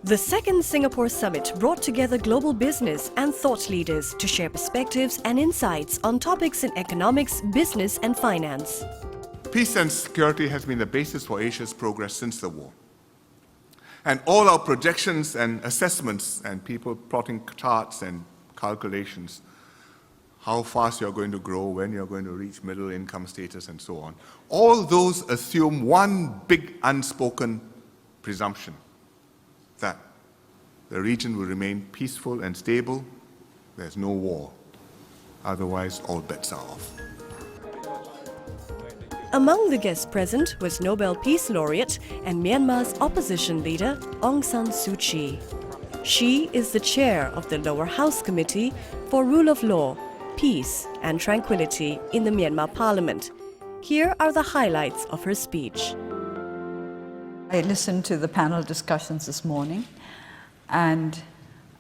The second Singapore Summit brought together global business and thought leaders to share perspectives and insights on topics in economics, business and finance. Peace and security has been the basis for Asia's progress since the war. And all our projections and assessments and people plotting charts and calculations, how fast you're going to grow, when you're going to reach middle income status and so on, all those assume one big unspoken presumption, that the region will remain peaceful and stable, there's no war. Otherwise, all bets are off. Among the guests present was Nobel Peace Laureate and Myanmar's opposition leader, Aung San Suu Kyi. She is the chair of the Lower House Committee for Rule of Law, Peace and Tranquility in the Myanmar Parliament. Here are the highlights of her speech. I listened to the panel discussions this morning, and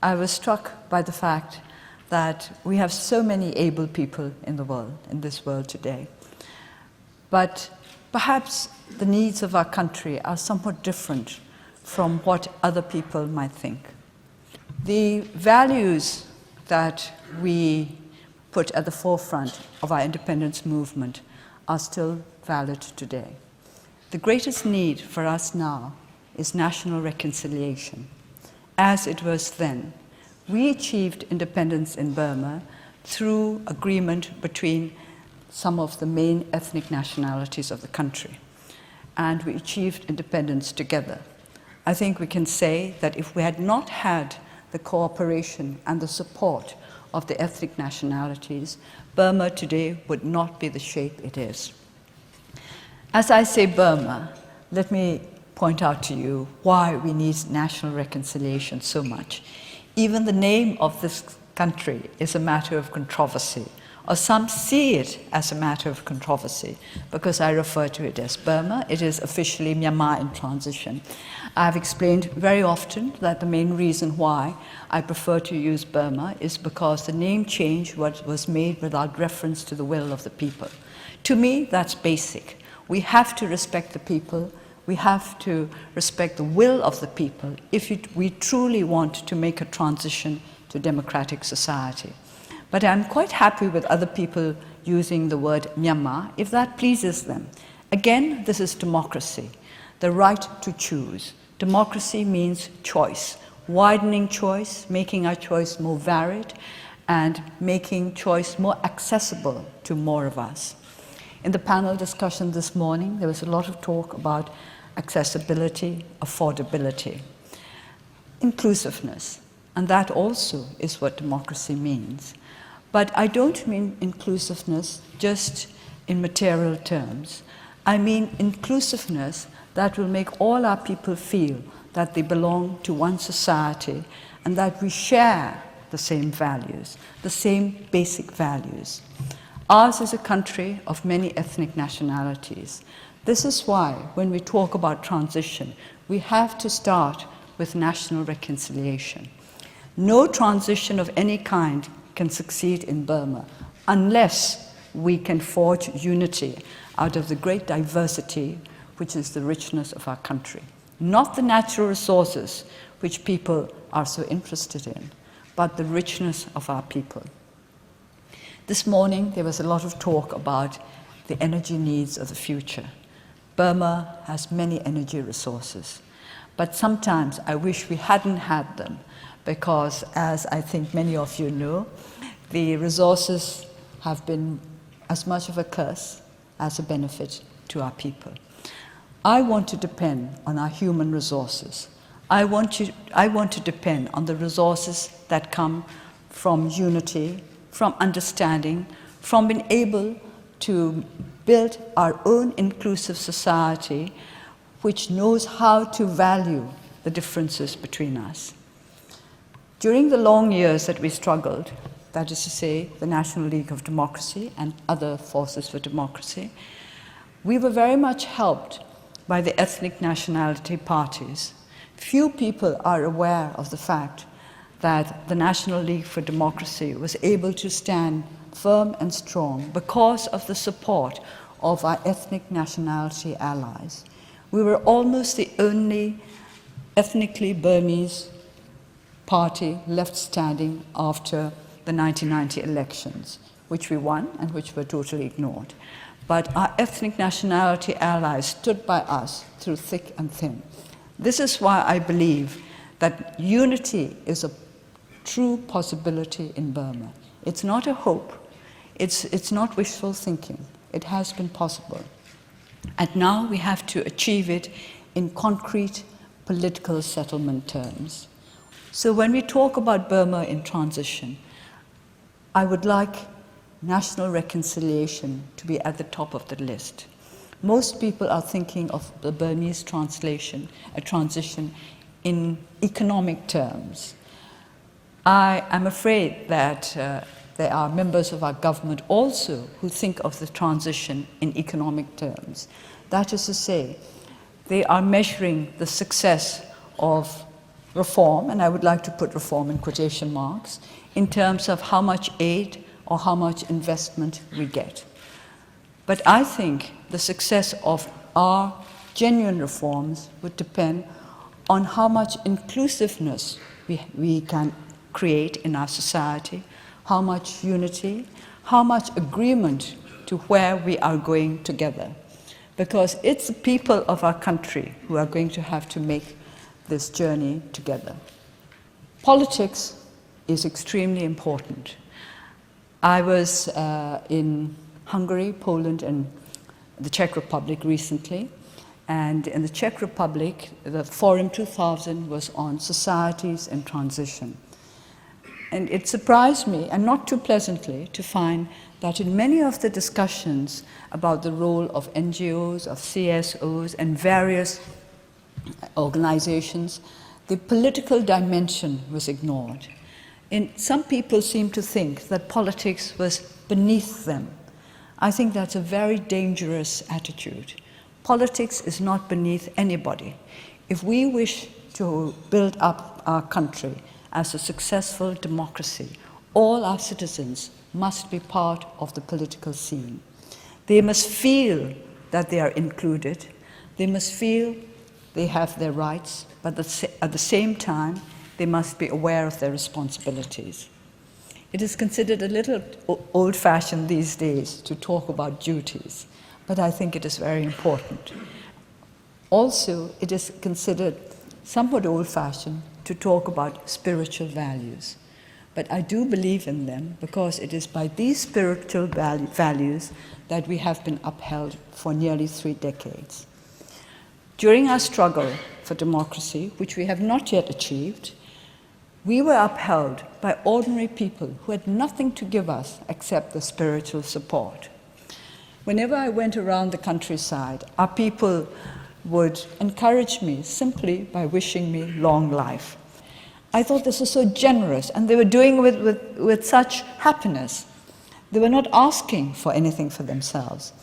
I was struck by the fact that we have so many able people in the world, in this world today. But perhaps the needs of our country are somewhat different from what other people might think. The values that we put at the forefront of our independence movement are still valid today. The greatest need for us now is national reconciliation, as it was then. We achieved independence in Burma through agreement between some of the main ethnic nationalities of the country, and we achieved independence together. I think we can say that if we had not had the cooperation and the support of the ethnic nationalities, Burma today would not be the shape it is. As I say Burma, let me point out to you why we need national reconciliation so much. Even the name of this country is a matter of controversy, or some see it as a matter of controversy, because I refer to it as Burma. It is officially Myanmar in transition. I've explained very often that the main reason why I prefer to use Burma is because the name change was made without reference to the will of the people. To me, that's basic. We have to respect the people. We have to respect the will of the people if we truly want to make a transition to democratic society. But I'm quite happy with other people using the word Myanmar, if that pleases them. Again, this is democracy, the right to choose. Democracy means choice, widening choice, making our choice more varied, and making choice more accessible to more of us. In the panel discussion this morning, there was a lot of talk about accessibility, affordability, inclusiveness, and that also is what democracy means. But I don't mean inclusiveness just in material terms. I mean inclusiveness that will make all our people feel that they belong to one society and that we share the same values, the same basic values. Ours is a country of many ethnic nationalities. This is why, when we talk about transition, we have to start with national reconciliation. No transition of any kind can succeed in Burma unless we can forge unity out of the great diversity which is the richness of our country. Not the natural resources which people are so interested in, but the richness of our people. This morning, there was a lot of talk about the energy needs of the future. Burma has many energy resources, but sometimes I wish we hadn't had them because, as I think many of you know, the resources have been as much of a curse as a benefit to our people. I want to depend on our human resources. I want to depend on the resources that come from unity, from understanding, from being able to build our own inclusive society which knows how to value the differences between us. During the long years that we struggled, that is to say, the National League of Democracy and other forces for democracy, we were very much helped by the ethnic nationality parties. Few people are aware of the fact that the National League for Democracy was able to stand firm and strong because of the support of our ethnic nationality allies. We were almost the only ethnically Burmese party left standing after the 1990 elections, which we won and which were totally ignored. But our ethnic nationality allies stood by us through thick and thin. This is why I believe that unity is a true possibility in Burma. It's not a hope, it's not wishful thinking. It has been possible. And now we have to achieve it in concrete political settlement terms. So when we talk about Burma in transition, I would like national reconciliation to be at the top of the list. Most people are thinking of the Burmese transition in economic terms. I am afraid that there are members of our government also who think of the transition in economic terms. That is to say, they are measuring the success of reform, and I would like to put reform in quotation marks, in terms of how much aid or how much investment we get. But I think the success of our genuine reforms would depend on how much inclusiveness we can create in our society, how much unity, how much agreement to where we are going together. Because it's the people of our country who are going to have to make this journey together. Politics is extremely important. I was in Hungary, Poland, and the Czech Republic recently, and in the Czech Republic, the Forum 2000 was on societies in transition. And it surprised me, and not too pleasantly, to find that in many of the discussions about the role of NGOs, of CSOs, and various organizations, the political dimension was ignored. And some people seem to think that politics was beneath them. I think that's a very dangerous attitude. Politics is not beneath anybody. If we wish to build up our country as a successful democracy, all our citizens must be part of the political scene. They must feel that they are included. They must feel they have their rights, but at the same time, they must be aware of their responsibilities. It is considered a little old-fashioned these days to talk about duties, but I think it is very important. Also, it is considered somewhat old-fashioned to talk about spiritual values. But I do believe in them because it is by these spiritual values that we have been upheld for nearly 3 decades. During our struggle for democracy, which we have not yet achieved, we were upheld by ordinary people who had nothing to give us except the spiritual support. Whenever I went around the countryside, our people would encourage me simply by wishing me long life. I thought this was so generous, and they were doing it with such happiness. They were not asking for anything for themselves.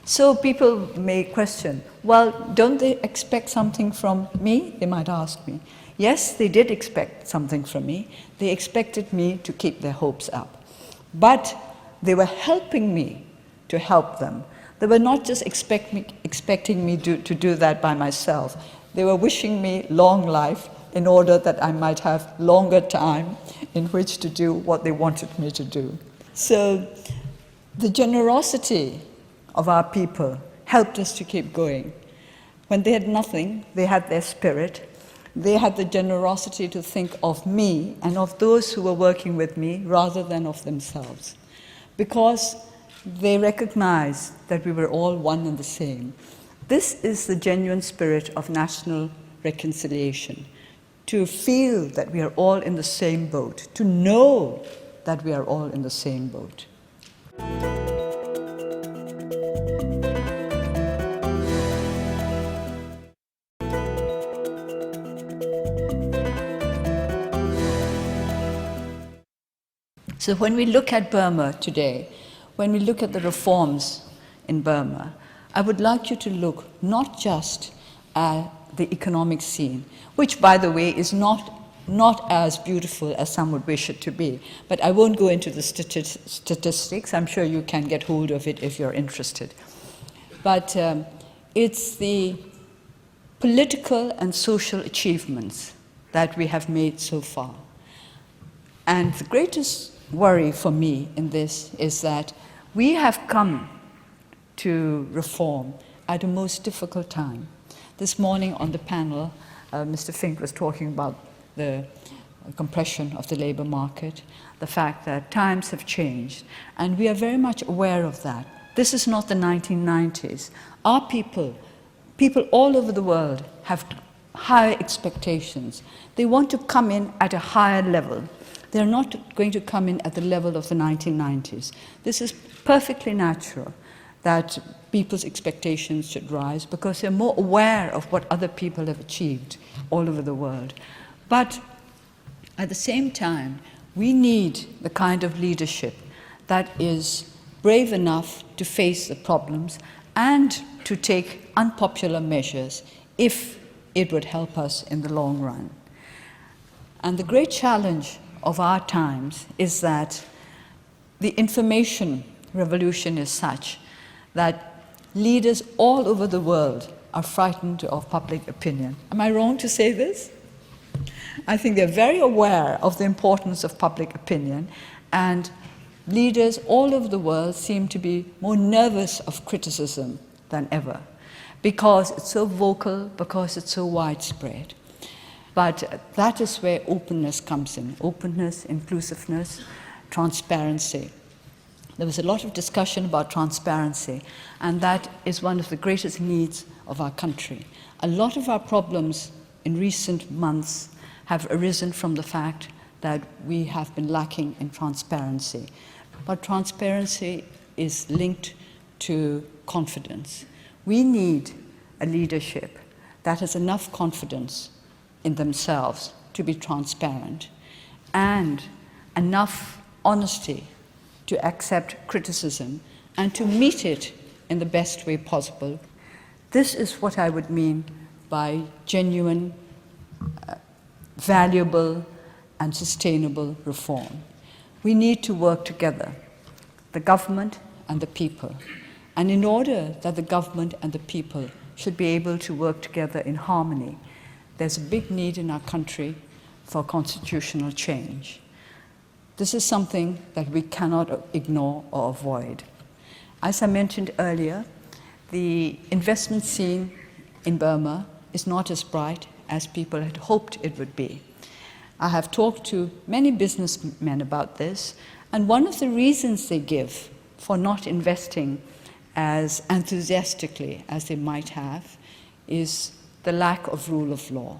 So people may question, well, don't they expect something from me? They might ask me. Yes, they did expect something from me. They expected me to keep their hopes up. But they were helping me to help them. They were not just expecting me to do that by myself. They were wishing me long life in order that I might have longer time in which to do what they wanted me to do. So the generosity of our people helped us to keep going. When they had nothing, they had their spirit. They had the generosity to think of me and of those who were working with me rather than of themselves, because they recognized that we were all one and the same. This is the genuine spirit of national reconciliation, to feel that we are all in the same boat, to know that we are all in the same boat. So when we look at Burma today, when we look at the reforms in Burma, I would like you to look not just at the economic scene, which, by the way, is not as beautiful as some would wish it to be. But I won't go into the statistics. I'm sure you can get hold of it if you're interested. But it's the political and social achievements that we have made so far. And the greatest worry for me in this is that we have come to reform at a most difficult time. This morning on the panel, Mr. Fink was talking about the compression of the labor market, the fact that times have changed, and we are very much aware of that. This is not the 1990s. Our people all over the world have higher expectations. They want to come in at a higher level. They're not going to come in at the level of the 1990s. This is perfectly natural that people's expectations should rise because they're more aware of what other people have achieved all over the world. But at the same time, we need the kind of leadership that is brave enough to face the problems and to take unpopular measures if it would help us in the long run. And the great challenge of our times is that the information revolution is such that leaders all over the world are frightened of public opinion. Am I wrong to say this? I think they're very aware of the importance of public opinion, and leaders all over the world seem to be more nervous of criticism than ever because it's so vocal, because it's so widespread. But that is where openness comes in. Openness, inclusiveness, transparency. There was a lot of discussion about transparency, and that is one of the greatest needs of our country. A lot of our problems in recent months have arisen from the fact that we have been lacking in transparency. But transparency is linked to confidence. We need a leadership that has enough confidence in themselves to be transparent and enough honesty to accept criticism and to meet it in the best way possible. This is what I would mean by genuine, valuable, and sustainable reform. We need to work together, the government and the people. And in order that the government and the people should be able to work together in harmony, there's a big need in our country for constitutional change. This is something that we cannot ignore or avoid. As I mentioned earlier, the investment scene in Burma is not as bright as people had hoped it would be. I have talked to many businessmen about this, and one of the reasons they give for not investing as enthusiastically as they might have is the lack of rule of law.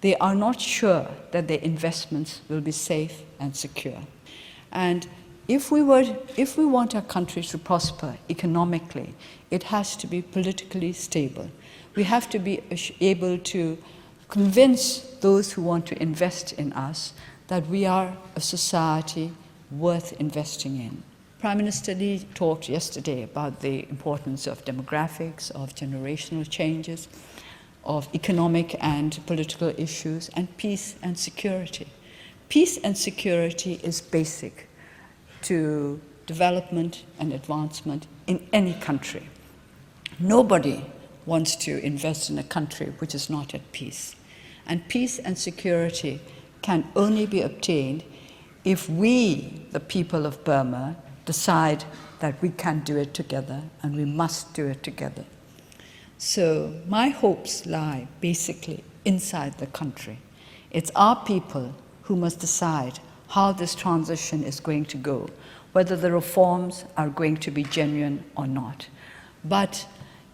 They are not sure that their investments will be safe and secure. And if we want our country to prosper economically, it has to be politically stable. We have to be able to convince those who want to invest in us that we are a society worth investing in. Prime Minister Lee talked yesterday about the importance of demographics, of generational changes, of economic and political issues, and peace and security. Peace and security is basic to development and advancement in any country. Nobody wants to invest in a country which is not at peace. And peace and security can only be obtained if we, the people of Burma, decide that we can do it together and we must do it together. So my hopes lie basically inside the country. It's our people who must decide how this transition is going to go, whether the reforms are going to be genuine or not. But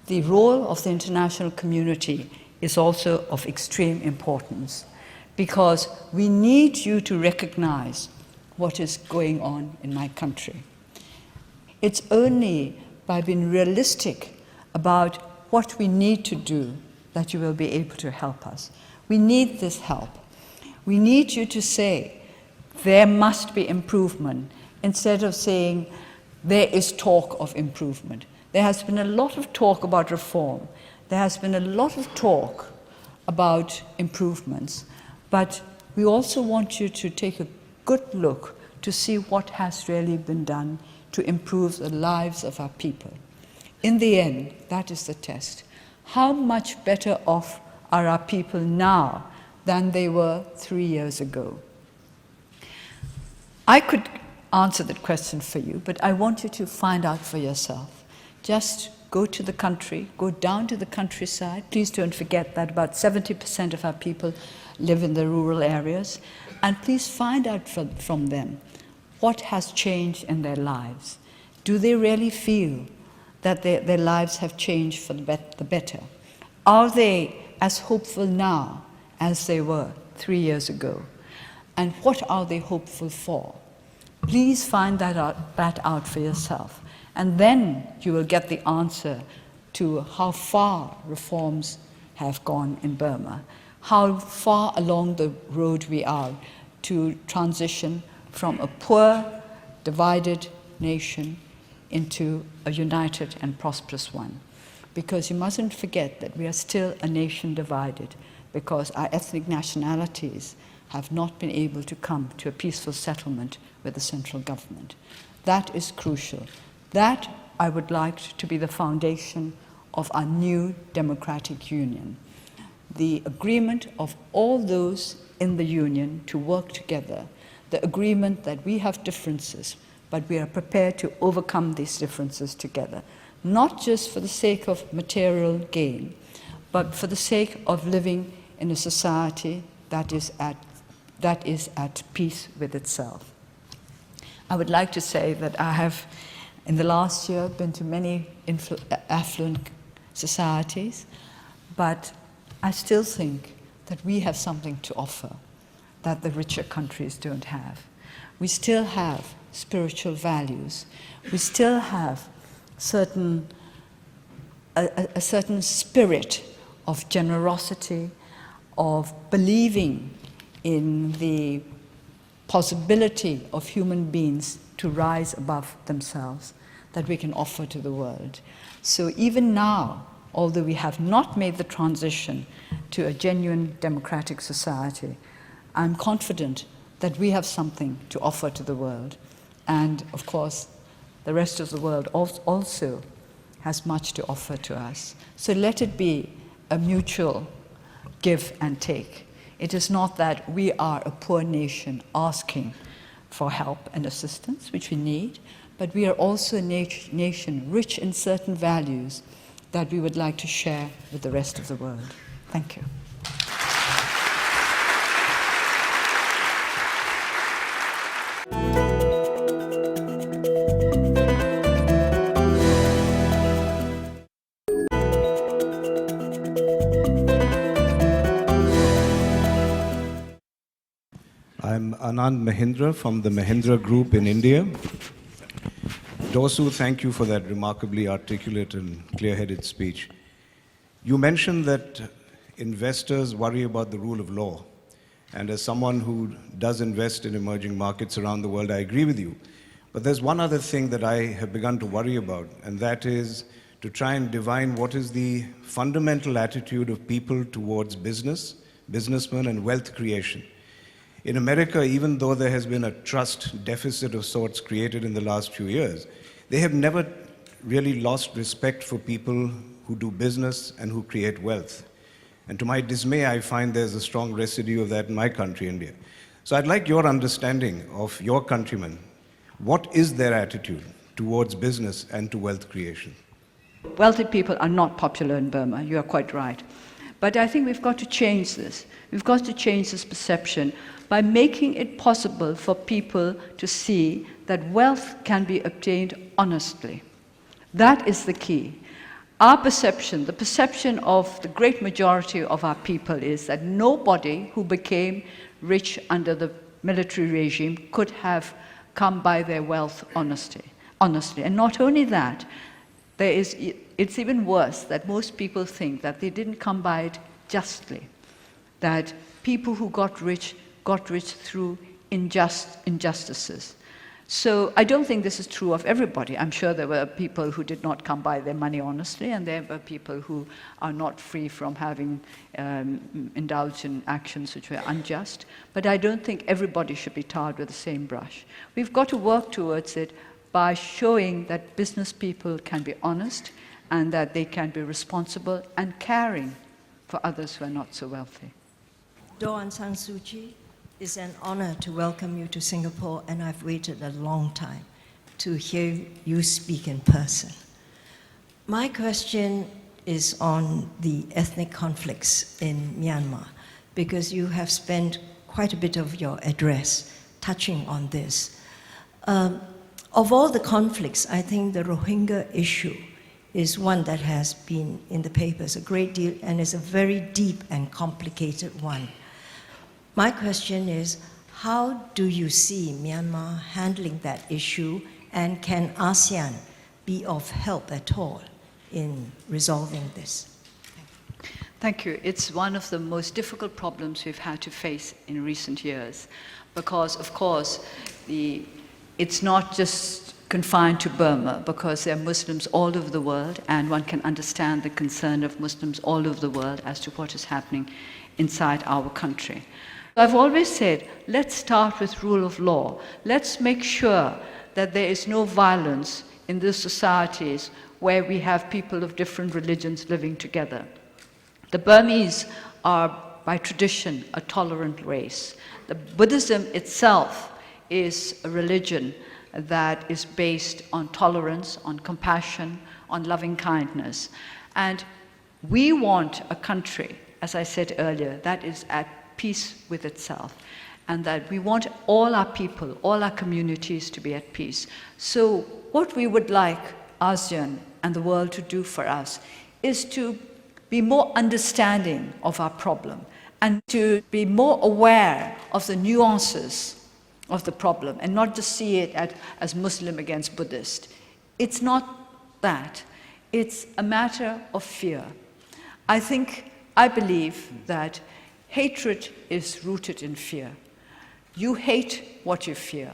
the role of the international community is also of extreme importance, because we need you to recognize what is going on in my country. It's only by being realistic about what we need to do that you will be able to help us. We need this help. We need you to say, there must be improvement, instead of saying, there is talk of improvement. There has been a lot of talk about reform. There has been a lot of talk about improvements. But we also want you to take a good look to see what has really been done to improve the lives of our people. In the end, that is the test. how much better off are our people now than they were 3 years ago? I could answer that question for you, but I want you to find out for yourself. Just go to the country, go down to the countryside. Please don't forget that about 70% of our people live in the rural areas. And please find out from them what has changed in their lives. Do they really feel that their lives have changed for the better? Are they as hopeful now as they were 3 years ago? And what are they hopeful for? Please find that out for yourself. And then you will get the answer to how far reforms have gone in Burma, how far along the road we are to transition from a poor, divided nation into a united and prosperous one. Because you mustn't forget that we are still a nation divided, because our ethnic nationalities have not been able to come to a peaceful settlement with the central government. That is crucial. That I would like to be the foundation of our new democratic union. The agreement of all those in the union to work together, the agreement that we have differences, but we are prepared to overcome these differences together, not just for the sake of material gain, but for the sake of living in a society that is at peace with itself. I would like to say that I have, in the last year, been to many affluent societies, but I still think that we have something to offer that the richer countries don't have. We still have spiritual values. We still have a certain spirit of generosity, of believing in the possibility of human beings to rise above themselves that we can offer to the world. So even now, although we have not made the transition to a genuine democratic society, I'm confident that we have something to offer to the world. And of course, the rest of the world also has much to offer to us. So let it be a mutual give and take. It is not that we are a poor nation asking for help and assistance, which we need, but we are also a nation rich in certain values that we would like to share with the rest of the world. Thank you. I'm Anand Mahindra from the Mahindra Group in India. Dosu, thank you for that remarkably articulate and clear-headed speech. You mentioned that investors worry about the rule of law. And as someone who does invest in emerging markets around the world, I agree with you. But there's one other thing that I have begun to worry about, and that is to try and divine what is the fundamental attitude of people towards business, businessmen, and wealth creation. In America, even though there has been a trust deficit of sorts created in the last few years, they have never really lost respect for people who do business and who create wealth. And to my dismay, I find there's a strong residue of that in my country, India. So I'd like your understanding of your countrymen. What is their attitude towards business and to wealth creation? Wealthy people are not popular in Burma, you are quite right. But I think we've got to change this. We've got to change this perception by making it possible for people to see that wealth can be obtained honestly. That is the key. Our perception, the perception of the great majority of our people is that nobody who became rich under the military regime could have come by their wealth honestly. And not only that, it's even worse that most people think that they didn't come by it justly, that people who got rich through injustices. So I don't think this is true of everybody. I'm sure there were people who did not come by their money honestly, and there were people who are not free from having indulged in actions which were unjust. But I don't think everybody should be tarred with the same brush. We've got to work towards it by showing that business people can be honest and that they can be responsible and caring for others who are not so wealthy. Aung San Suu Kyi, it's an honor to welcome you to Singapore, and I've waited a long time to hear you speak in person. My question is on the ethnic conflicts in Myanmar, because you have spent quite a bit of your address touching on this. Of all the conflicts, I think the Rohingya issue is one that has been in the papers a great deal and is a very deep and complicated one. My question is, how do you see Myanmar handling that issue, and can ASEAN be of help at all in resolving this? Thank you. It's one of the most difficult problems we've had to face in recent years because, of course, it's not just confined to Burma, because there are Muslims all over the world, and one can understand the concern of Muslims all over the world as to what is happening inside our country. I've always said, let's start with rule of law. Let's make sure that there is no violence in these societies where we have people of different religions living together. The Burmese are, by tradition, a tolerant race. The Buddhism itself is a religion that is based on tolerance, on compassion, on loving kindness. And we want a country, as I said earlier, that is at peace with itself, and that we want all our people, all our communities to be at peace. So what we would like ASEAN and the world to do for us is to be more understanding of our problem and to be more aware of the nuances of the problem and not just see it as Muslim against Buddhist. It's not that. It's a matter of fear. I believe that hatred is rooted in fear. You hate what you fear.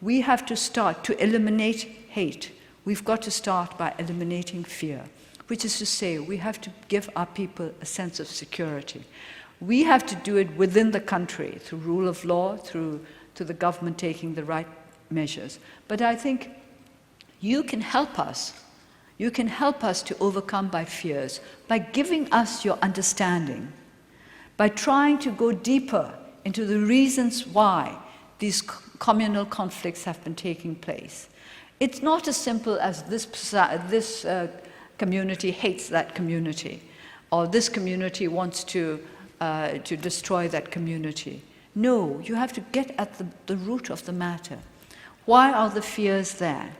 We have to start to eliminate hate. We've got to start by eliminating fear, which is to say we have to give our people a sense of security. We have to do it within the country through rule of law, through the government taking the right measures. But I think you can help us. You can help us to overcome our fears by giving us your understanding, by trying to go deeper into the reasons why these communal conflicts have been taking place. It's not as simple as this community hates that community, or this community wants to destroy that community. No, you have to get at the root of the matter. Why are the fears there?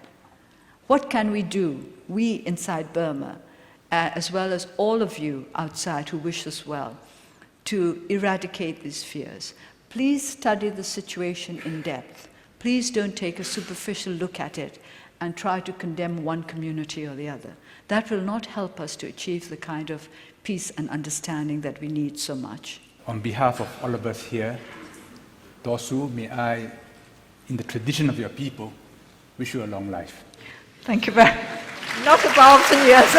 What can we do, we inside Burma, as well as all of you outside who wish us well, to eradicate these fears? Please study the situation in depth. Please don't take a superficial look at it and try to condemn one community or the other. That will not help us to achieve the kind of peace and understanding that we need so much. On behalf of all of us here, Dosu, may I, in the tradition of your people, wish you a long life. Thank you very much. Not a powerful yes.